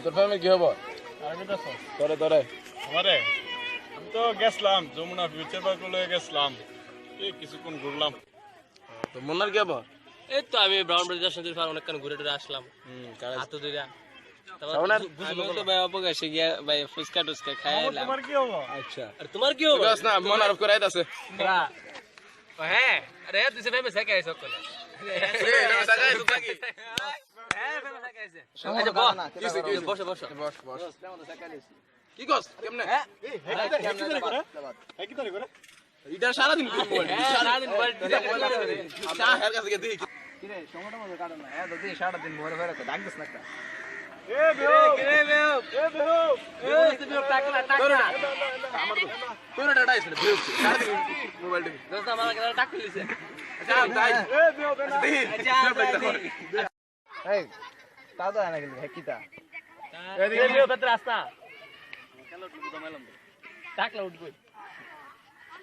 তোর ফ্যামিলি কি হবো? তোরে আমারে আমি তো গেছিলাম যমুনা ফিউচার পার্ক লয়ে গেছিলাম, কিছুক্ষণ ঘুরলাম। তো মুন্নার কি হবো? এই তো আমি ব্রাউন ব্রিজের সাথে অনেকক্ষণ ঘুরে টুরে আসলাম। হাতে দুইটা অবকাশে গিয়া ভাই ফুচকা টুচকা খাইলাম। তোমার কি হবো? আচ্ছা, আর তোমার কি হবে? না মন আরোপ করে আছে। হ্যাঁ, আরে তুই ফেমে সাকা আইছ কোন? কি কস কেমনে? এটা সারাদিন সারাদিন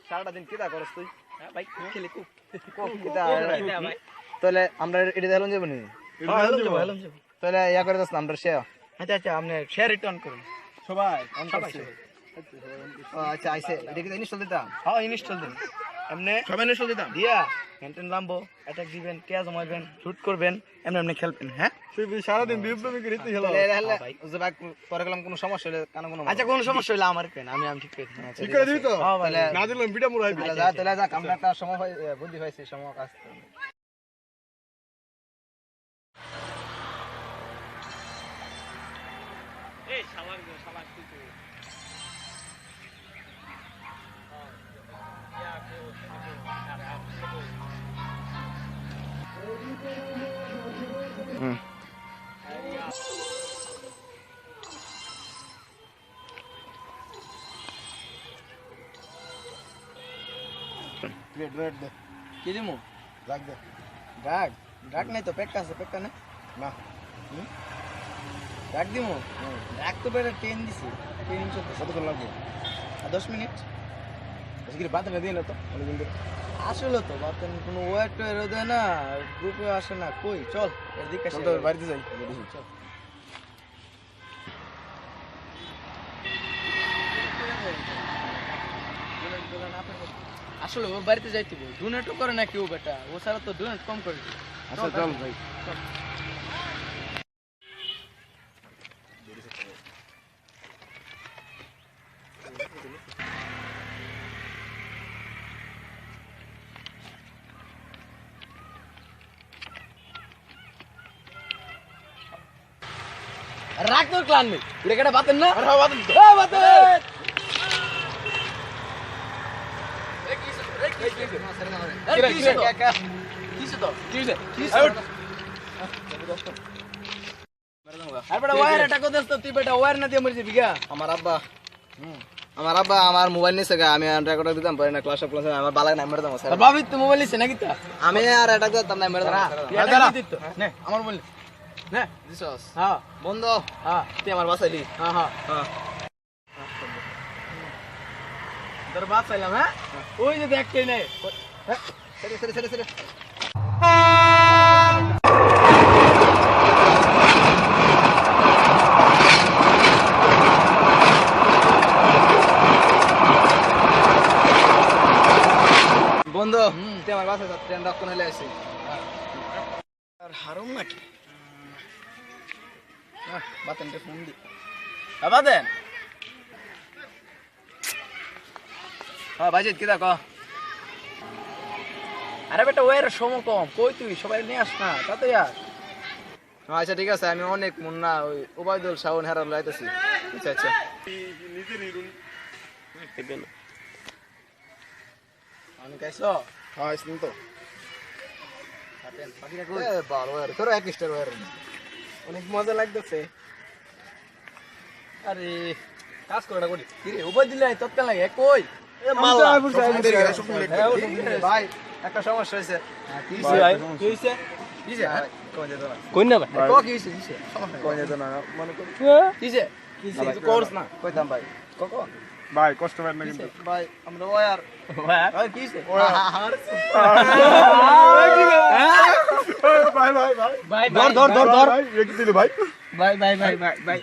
সারাটা দিন কিতা করস তুই? তাহলে আমরা এটা দেখলাম যাবো নি, তাহলে ইয়া করে দাস না আমরা শেয়ার। আচ্ছা আচ্ছা, আপনি শেয়ার রিটার্ন করুন সবাই। আচ্ছা আইসে এটা কি ইনস্টল দিতাম? হ্যাঁ ইনস্টল দিন, এমনি সবাই ইনস্টল দিতাম দিয়া হ্যান্টেন লাম্বো অ্যাটাক দিবেন, কেয়া জমাইবেন, শুট করবেন, এমনি এমনি খেলবেন। হ্যাঁ সারাদিন বিপ্লবী করে খেলো। পরে গেলাম কোনো সমস্যা হলে কেন কোনো? আচ্ছা কোনো সমস্যা হইলে আমার কেন, আমি ঠিক করে দিই। ঠিক করে দিবি তো? না দিলাম বিটা মুড়াই দিবি। তাহলে যাক, আমরা একটা সময় বুদ্ধি হয়েছে সময় কাজ এই শালার শালা কি করে? কি দিমু? ডাক দে। ডাক ডাক নাই তো, পেক্কা আছে, পেক্কা না না ডাক দিমু। ডাক তো বেটা ট্রেন দিছি, ট্রেন চলতে কতক্ষণ লাগবে? 10 মিনিট। বাতাটা দিয়ে না তো অনেকদিন ধরে। আসলে তো বাতান কোনো ওয়েট টোয়েরও দেয় না, গ্রুপে আসে না। কই চল এদিকে বাড়িতে যাই। চল আসলে ওর বাড়িতে যাইতে বল, ডোনেটও করে না কেউ বেটা, ও ছাড়া তো ডোনেট কম করে। আচ্ছা চল ভাই চল। রাখ তোর ক্লান নেই, এটা কেটে বাতেন না? বাতেন বাতেন। আমার মোবাইল নিছে, আমি রেকর্ডার দিতাম পরে না, ক্লাস ক্লাস আমার বালা নাই মেরে দাম। ভাবি তো মোবাইল নিছে নাকি? আমি আর এটা দিতাম না, মেরে দাম। আমার মোবাইল নে দিছস? হ্যাঁ বন্ধ। হ্যাঁ তুই আমার বাসাইলি? হ্যাঁ হ্যাঁ হ্যাঁ তোর বাসাইলাম। হ্যাঁ ওই যে দেখতেই নাই। সরে সরে সরে সরে। বন্ধু তুই আমার বাসায় ট্রেন রক্ষণ হলে আসি। আর হারুম নাকি বাতেনকে ফোন দি বাতেন হ্যাঁ বাজিত কি দেখো আরে বেটা ওয়ের সময় কম কই তুই সবাই নিয়ে আস না তাতে আর আচ্ছা ঠিক আছে আমি অনেক মুন্না ওই ওবায়দুল শাওন হেরার লাইতেছি আচ্ছা আচ্ছা আমি কাইছো হ্যাঁ ইসলিম তো অনেক মজা লাগতেছে আরে কাজ করে না করি কি রে উপায় দিলে তৎকাল লাগে কই ভাই একটা সমস্যা হয়েছে কি হয়েছে কই না ভাই কি হয়েছে কোর্স না কইতাম ভাই কখন ভাই কষ্ট পেন না কিন্তু ভাই আমরা ওয়ার ভাই কি হয়েছে ভাই ভাই ভাই ভাই ধর ভাই রেখে দিলে ভাই ভাই